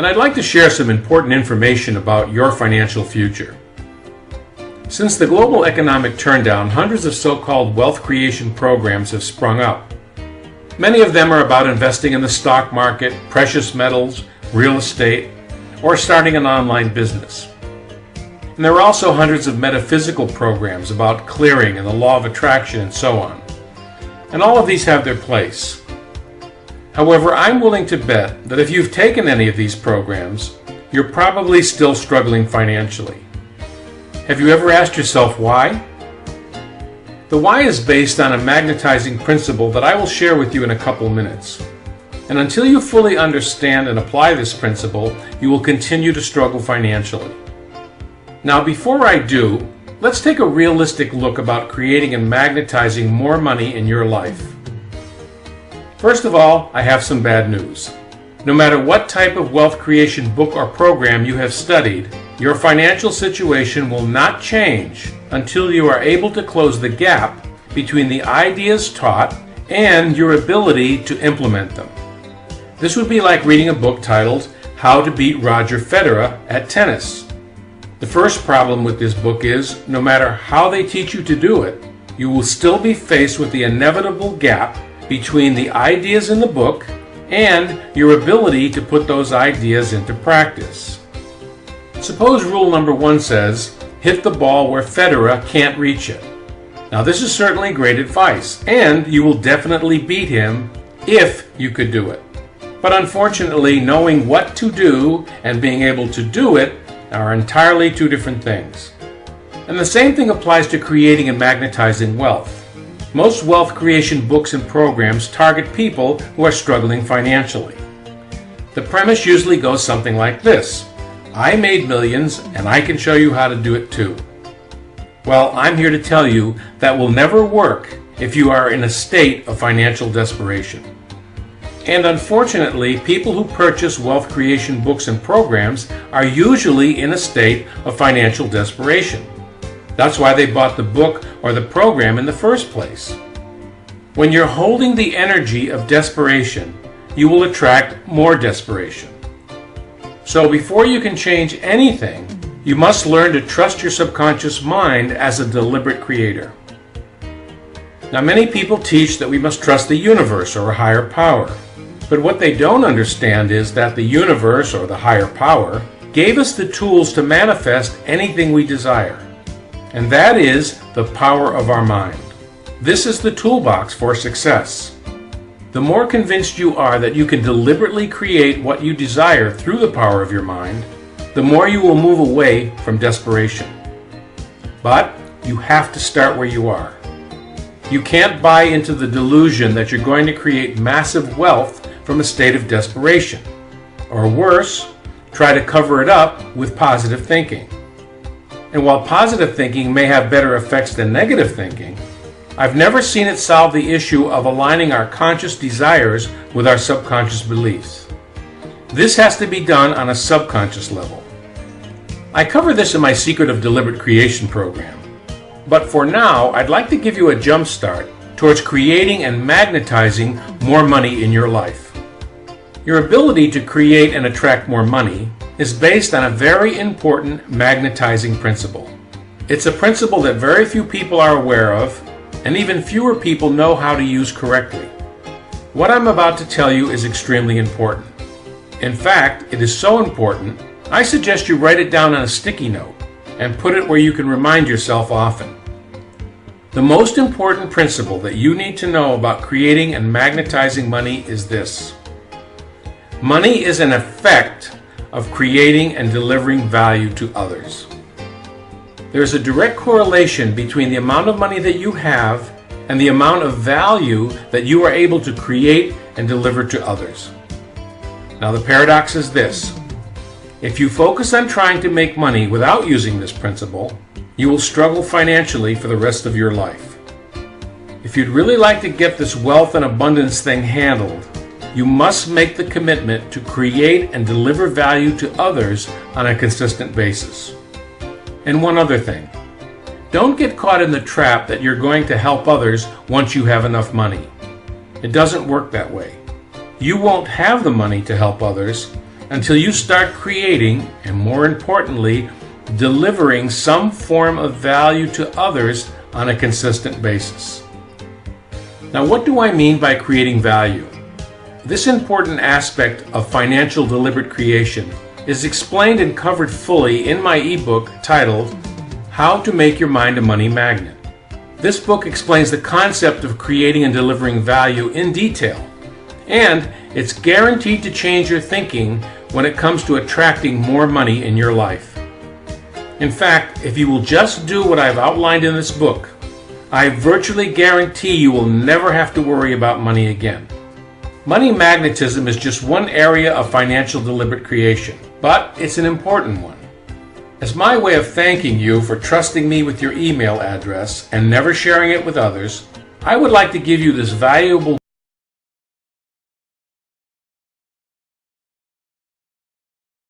and I'd like to share some important information about your financial future. Since the global economic turndown, hundreds of so-called wealth creation programs have sprung up. Many of them are about investing in the stock market, precious metals, real estate, or starting an online business. And there are also hundreds of metaphysical programs about clearing and the law of attraction and so on. And all of these have their place. However, I'm willing to bet that if you've taken any of these programs, you're probably still struggling financially. Have you ever asked yourself why? The why is based on a magnetizing principle that I will share with you in a couple minutes. And until you fully understand and apply this principle, you will continue to struggle financially. Now, before I do, let's take a realistic look about creating and magnetizing more money in your life. First of all, I have some bad news. No matter what type of wealth creation book or program you have studied, your financial situation will not change until you are able to close the gap between the ideas taught and your ability to implement them. This would be like reading a book titled How to Beat Roger Federer at Tennis. The first problem with this book is, no matter how they teach you to do it, you will still be faced with the inevitable gap between the ideas in the book and your ability to put those ideas into practice. Suppose rule number 1 says, hit the ball where Federer can't reach it. Now this is certainly great advice, and you will definitely beat him if you could do it. But unfortunately, knowing what to do and being able to do it are entirely two different things. And the same thing applies to creating and magnetizing wealth. Most wealth creation books and programs target people who are struggling financially. The premise usually goes something like this: I made millions and I can show you how to do it too. Well, I'm here to tell you that will never work if you are in a state of financial desperation. And unfortunately, people who purchase wealth creation books and programs are usually in a state of financial desperation. That's why they bought the book or the program in the first place. When you're holding the energy of desperation, you will attract more desperation. So before you can change anything, you must learn to trust your subconscious mind as a deliberate creator. Now, many people teach that we must trust the universe or a higher power. But what they don't understand is that the universe or the higher power gave us the tools to manifest anything we desire. And that is the power of our mind. This is the toolbox for success. The more convinced you are that you can deliberately create what you desire through the power of your mind, the more you will move away from desperation. But you have to start where you are. You can't buy into the delusion that you're going to create massive wealth from a state of desperation. Or worse, try to cover it up with positive thinking. And while positive thinking may have better effects than negative thinking, I've never seen it solve the issue of aligning our conscious desires with our subconscious beliefs. This has to be done on a subconscious level. I cover this in my Secret of Deliberate Creation program. But for now, I'd like to give you a jump start towards creating and magnetizing more money in your life. Your ability to create and attract more money is based on a very important magnetizing principle. It's a principle that very few people are aware of, and even fewer people know how to use correctly. What I'm about to tell you is extremely important. In fact, it is so important, I suggest you write it down on a sticky note and put it where you can remind yourself often. The most important principle that you need to know about creating and magnetizing money is this. Money is an effect of creating and delivering value to others. There is a direct correlation between the amount of money that you have and the amount of value that you are able to create and deliver to others. Now, the paradox is this. If you focus on trying to make money without using this principle, you will struggle financially for the rest of your life. If you'd really like to get this wealth and abundance thing handled, you must make the commitment to create and deliver value to others on a consistent basis. And one other thing. Don't get caught in the trap that you're going to help others once you have enough money. It doesn't work that way. You won't have the money to help others until you start creating, and more importantly, delivering some form of value to others on a consistent basis. Now, what do I mean by creating value? This important aspect of financial deliberate creation is explained and covered fully in my ebook titled How to Make Your Mind a Money Magnet. This book explains the concept of creating and delivering value in detail, and it's guaranteed to change your thinking when it comes to attracting more money in your life. In fact, if you will just do what I've outlined in this book, I virtually guarantee you will never have to worry about money again. Money magnetism is just one area of financial deliberate creation, but it's an important one. As my way of thanking you for trusting me with your email address and never sharing it with others, I would like to give you this valuable